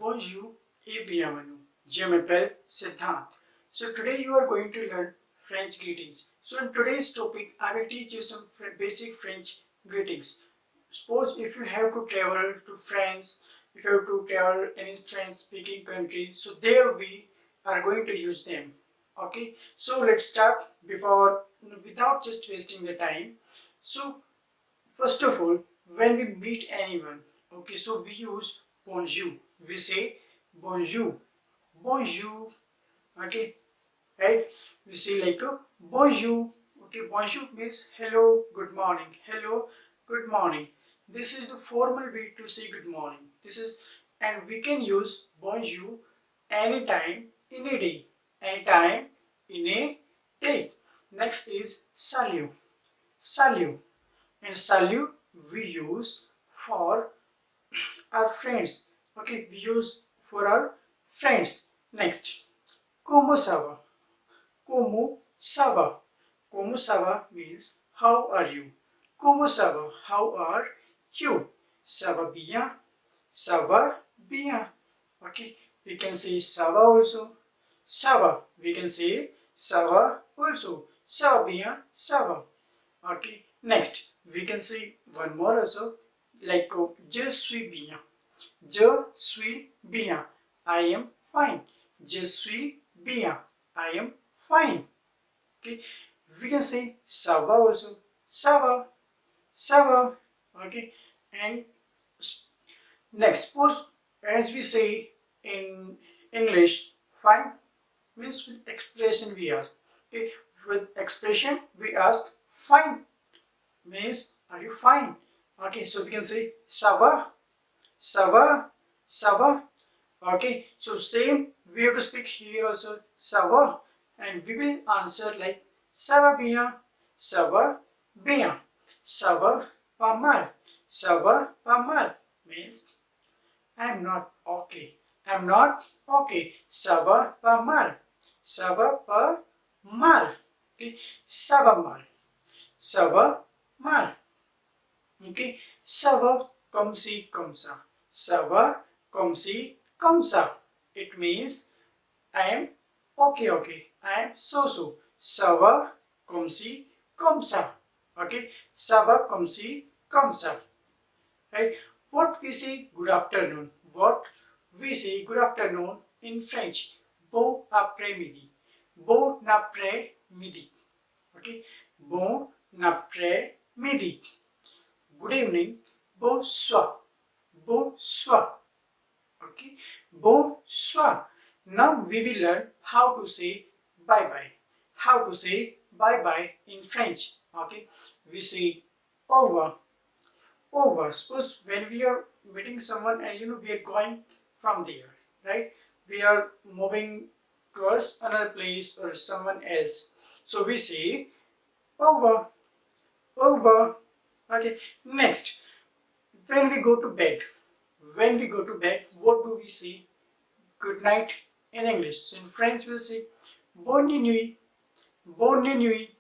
Bonjour et bienvenue. Je m'appelle Siddhant. So today you are going to learn French greetings. So in today's topic, I will teach you some basic French greetings. Suppose if you have to travel to France, if you have to travel in French speaking country, so there we are going to use them. Okay, so let's start without just wasting the time. So first of all, when we meet anyone, okay, so we use bonjour. We say bonjour, bonjour, okay, right? We say like a bonjour, okay. Bonjour means hello, good morning, hello, good morning. This is the formal way to say good morning. And we can use bonjour anytime in a day, anytime in a day. Next is salut, salut. And salut we use for our friends. Okay, we use for our friends. Next, como ça va? Como ça va? Como ça va means how are you? Como ça va? How are you? Ça va bien? Ça va bien. Okay, we can say ça va also. Ça va. We can say ça va also. Ça va bien? Ça va. Okay, next we can say one more also, like je suis bien, je suis bien, I am fine, je suis bien, I am fine. Okay, we can say ça va also, ça va, ça va. Okay, and next, suppose as we say in English, fine means with expression we ask. Okay, with expression we ask fine means are you fine? Okay, so we can say ça va, ça va, ça va. Okay, so same we have to speak here also ça va, and we will answer like ça va bien, ça va bien, ça va pas mal, ça va pas mal means I'm not okay, I'm not okay, ça va pas mal, ça va pas mal. Okay, ça va mal, ça va mal. Okay, ça va comme si comme ça, ça va comme si comme ça. It means I am okay, okay, I am so. Ça va comme si comme ça. Okay, ça va comme si comme ça. Right? What we say good afternoon? What we say good afternoon in French? Bon après-midi. Bon après-midi. Okay, bon après-midi. Good evening, bonsoir, bonsoir. Okay, bonsoir. Now we will learn how to say bye bye. How to say bye bye in French. Okay, we say au revoir, au revoir. Suppose when we are meeting someone and we are going from there, right? We are moving towards another place or someone else. So we say au revoir, au revoir. Okay, next, when we go to bed, what do we say? Good night in English. So in French we'll say bonne nuit, bonne nuit.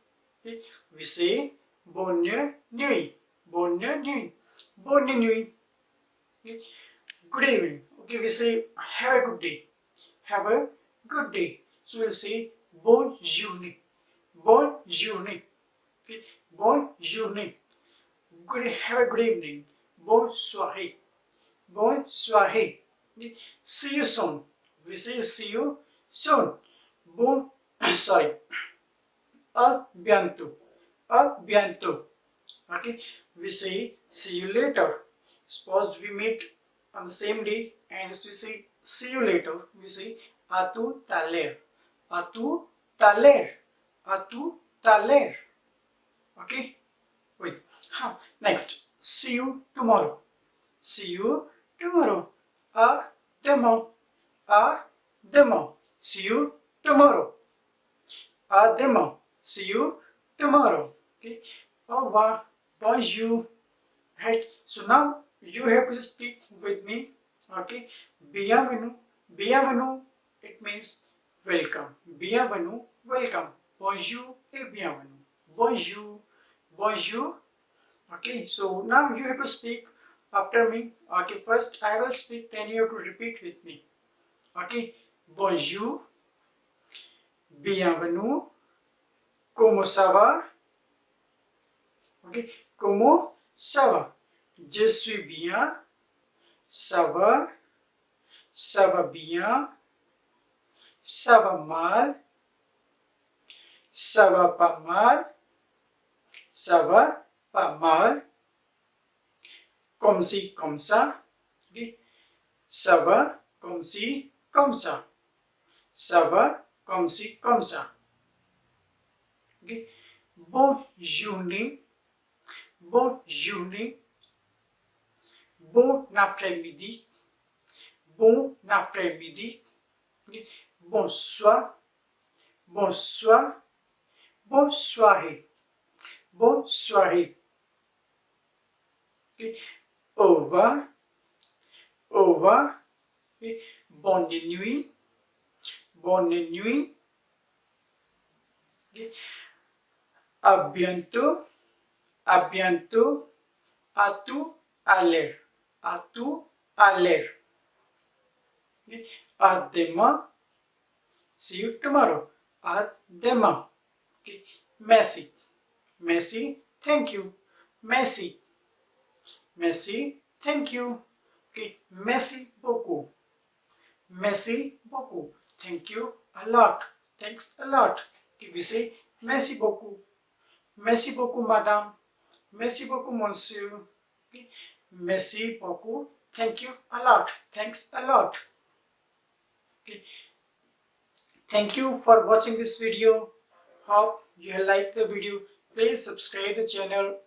Okay? We say bonne nuit, bonne nuit, bonne nuit. Okay? Good evening. Okay, we say have a good day, have a good day. So we'll say bonne journée, bonne journée. Okay? Bonne journée. Have a good evening. Bonne soirée. Bonne soirée. See you soon. We say see you soon. Bon, sorry. A bientôt. A bientôt. Okay. We say see you later. Suppose we meet on the same day and we say see you later. We say à tout à l'heure. À tout à l'heure. À tout à l'heure. Okay. Wait. Next, see you tomorrow. See you tomorrow. À demain. À demain. See you tomorrow. À demain. See you tomorrow. Okay. Au revoir. Bonjour. Right. So now you have to speak with me. Okay. Bienvenue. Bienvenue. It means welcome. Bienvenue. Welcome. Bonjour et bienvenue. Bonjour. Bonjour. Okay, so now you have to speak after me. Okay, first I will speak, then you have to repeat with me. Okay, bonjour, bienvenue, comment ça va? Ok, comment ça va? Je suis bien, ça va bien, ça va mal, ça va pas mal, ça va pas mal, comme si, comme ça, ok, ça va, comme si, comme ça, ça va, comme si, comme ça. Ok, bonne journée, bonne journée, bon après-midi, bon après-midi, ok, bonsoir, bonsoir, bonne soirée, bonne soirée. Okay. Au revoir, au revoir, okay. Bonne nuit, bonne nuit. Okay. À bientôt, à bientôt, à tout à l'heure, à tout à l'heure. Okay. À demain, see you tomorrow. À demain. Okay. Merci, merci, thank you, merci. Merci, thank you. Okay, merci beaucoup. Merci beaucoup. Thank you a lot. Thanks a lot. Okay, we say merci beaucoup. Merci beaucoup, madame. Merci beaucoup, monsieur. Okay, merci beaucoup. Thank you a lot. Thanks a lot. Okay, thank you for watching this video. Hope you like the video. Please subscribe the channel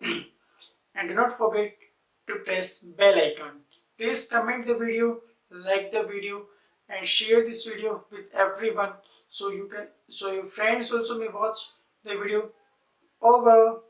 and do not forget to press bell icon. Please comment the video, like the video and share this video with everyone so your friends also may watch the video. Over.